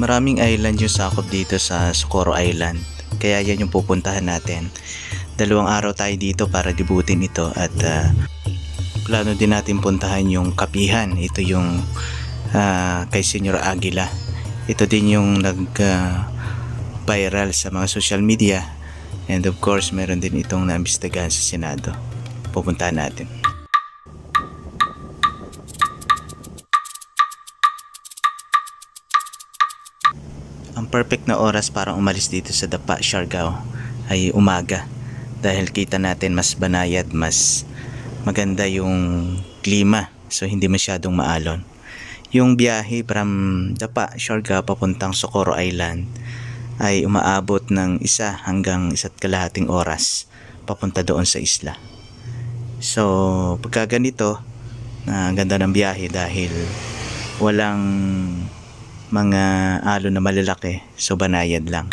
Maraming island yung sakop dito sa Socorro Island. Kaya yan yung pupuntahan natin. 2 araw tayo dito para dibutin ito at plano din natin puntahan yung Kapihan. Ito yung kay Senyor Aguila. Ito din yung viral sa mga social media. And of course, meron din itong naimbestigahan sa Senado. Pupuntahan natin. Ang perfect na oras para umalis dito sa Dapa, Siargao ay umaga. Dahil kita natin mas banayad, mas maganda yung klima. So hindi masyadong maalon. Yung biyahe from Dapa, Siargao papuntang Socorro Island ay umaabot ng 1 hanggang 1.5 oras papunta doon sa isla. So pagka ganito, ganda ng biyahe dahil walang mga alon na malalaki, so banayad lang.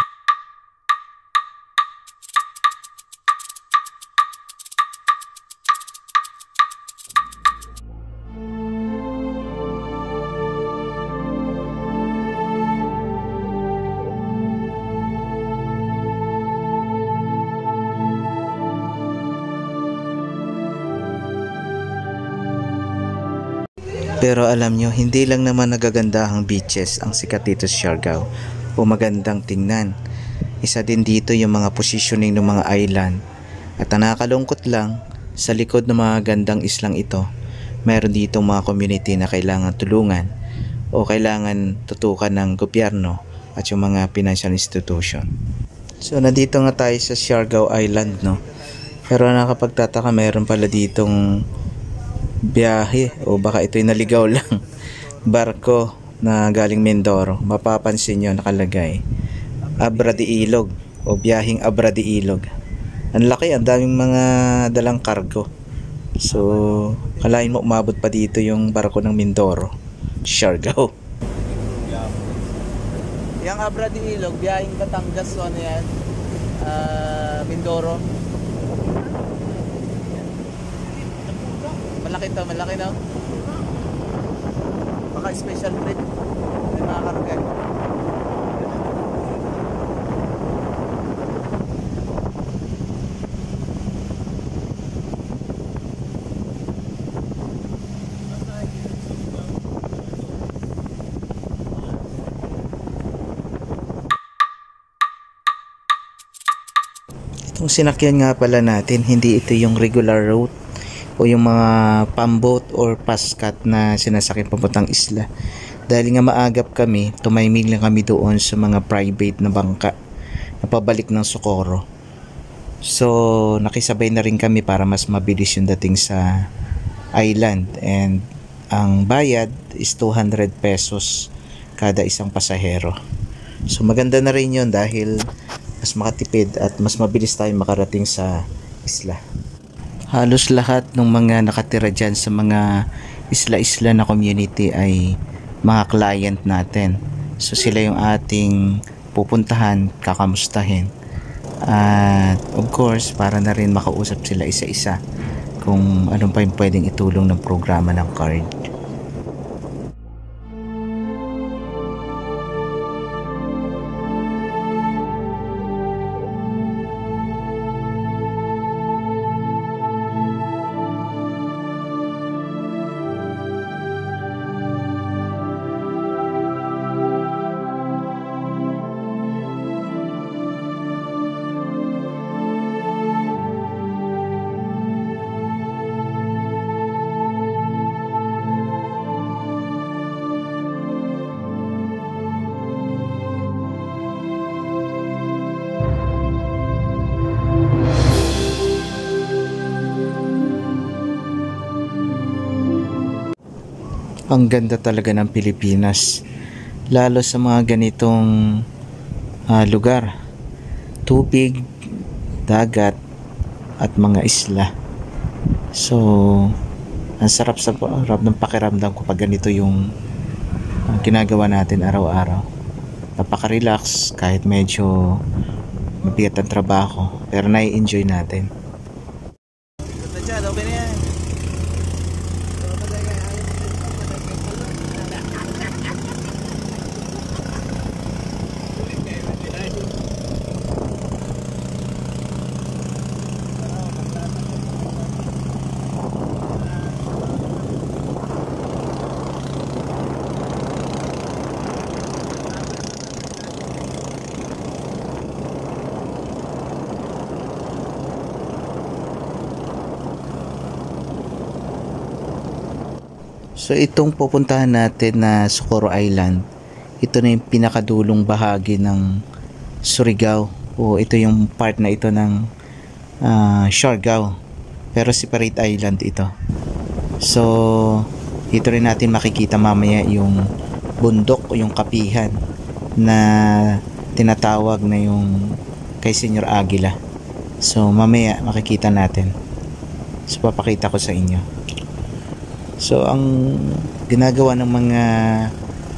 Pero alam nyo, hindi lang naman nagagandahang beaches ang sikat dito sa Siargao o magandang tingnan. Isa din dito yung mga positioning ng mga island. At ang nakakalungkot lang, sa likod ng mga gandang islang ito, meron dito mga community na kailangan tulungan o kailangan tutukan ng gobyerno at yung mga financial institution. So nandito nga tayo sa Siargao Island, no? Pero nakapagtataka, meron pala ditong biyahe o baka ito'y naligaw lang barko na galing Mindoro. Mapapansin nyo nakalagay Abra de Ilog o biyaheng Abra de Ilog. Ang laki, ang daming mga dalang kargo. So kalain mo umabot pa dito yung barko ng Mindoro, Siargao. Yung Abra de Ilog, biyaheng Batangas, so ano yan, Mindoro. Malaki to, malaki no? Baka special trip. May mga karugay. Itong sinakyan nga pala natin, hindi ito yung regular route o yung mga pamboat or paskat na sinasakyan papuntang isla. Dahil nga maagap kami, tumaymig lang kami doon sa mga private na bangka na pabalik ng Socorro. So nakisabay na rin kami para mas mabilis yung dating sa island. And ang bayad is 200 pesos kada isang pasahero. So maganda na rin yun dahil mas makatipid at mas mabilis tayo makarating sa isla. Halos lahat ng mga nakatira dyan sa mga isla-isla na community ay mga client natin. So sila yung ating pupuntahan, kakamustahin. At of course, para na rin makausap sila isa-isa kung anong pa yung pwedeng itulong ng programa ng card. Ang ganda talaga ng Pilipinas, lalo sa mga ganitong lugar, tubig, dagat at mga isla. So ang sarap ng pakiramdam ko pag ganito yung ginagawa natin araw-araw. Napaka-relax kahit medyo mabigat ang trabaho, pero nai-enjoy natin. Okay na yan. So itong pupuntahan natin na Socorro Island, ito na yung pinakadulong bahagi ng Surigao, o ito yung part na ito ng Siargao, pero separate island ito. So dito rin natin makikita mamaya yung bundok o yung kapihan na tinatawag na yung kay Senyor Aguila. So mamaya makikita natin. So papakita ko sa inyo. So ang ginagawa ng mga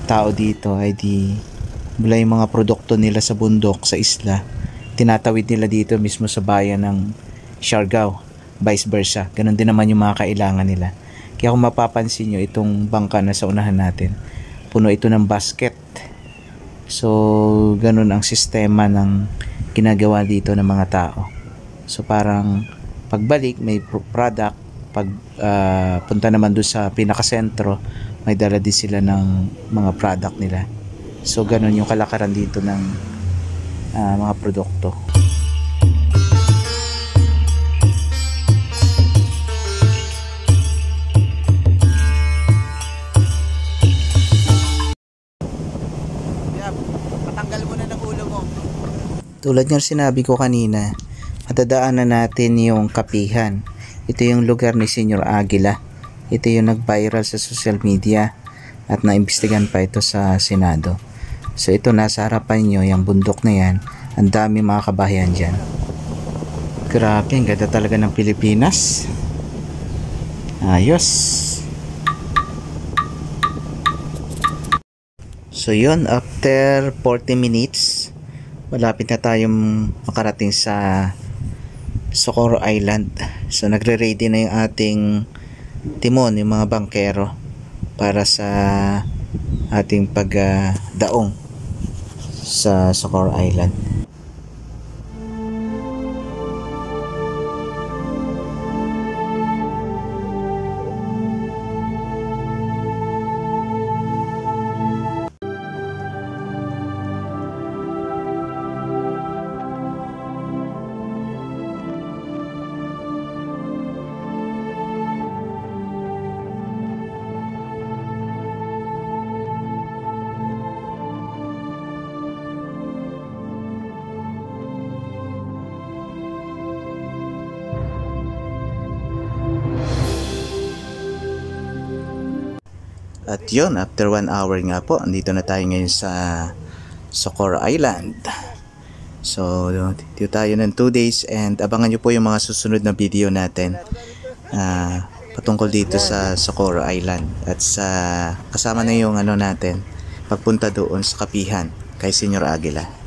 tao dito ay mula yung mga produkto nila sa bundok, sa isla, tinatawid nila dito mismo sa bayan ng Siargao, vice versa. Ganon din naman yung mga kailangan nila. Kaya kung mapapansin nyo, itong bangka na sa unahan natin, puno ito ng basket. So ganon ang sistema ng ginagawa dito ng mga tao. So parang pagbalik may product, pag punta naman doon sa pinakasentro, may dala din sila ng mga product nila. So ganun yung kalakaran dito ng mga produkto. Patanggal mo na ng ulo mo. Tulad ng sinabi ko kanina, matadaanan natin yung kapihan. Ito yung lugar ni Senyor Aguila. Ito yung nag-viral sa social media at naimbestigan pa ito sa Senado. So ito, nasa harapan nyo, yung bundok na yan. Ang dami mga kabahayan dyan. Grabe, ang ganda talaga ng Pilipinas. Ayos. So yun, after 40 minutes, malapit na tayong makarating sa Socorro Island. So nagre-ready na yung ating timon, yung mga bangkero, para sa ating pagdaong sa Socorro Island. At yun, after 1 hour nga po, andito na tayo ngayon sa Socorro Island. So dito tayo ng 2 days, and abangan nyo po yung mga susunod na video natin patungkol dito sa Socorro Island. At sa kasama na yung natin, pagpunta doon sa kapihan kay Senyor Aguila.